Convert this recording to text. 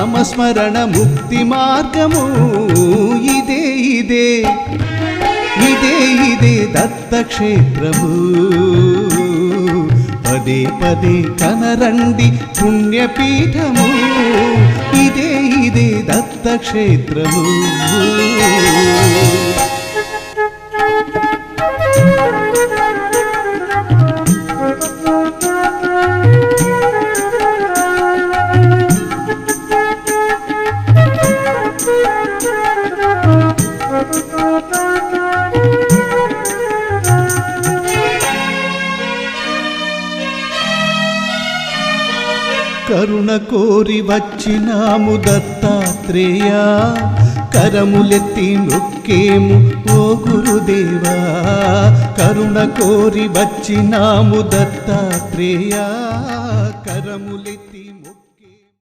నామస్మరణ ముక్తి మార్గము ఇదే ఇదే ఇదే ఇదే దత్తక్షేత్రము పదే పదే కనరండి పుణ్యపీఠము ఇదే ఇదే దత్తక్షేత్రము కరుణ కోరి వచ్చినాము దత్తాత్రేయ కరములెత్తి నొక్కేము ఓ గురుదేవా కరుణ కోరి వచ్చినాము దత్తాత్రేయ కరములెత్తి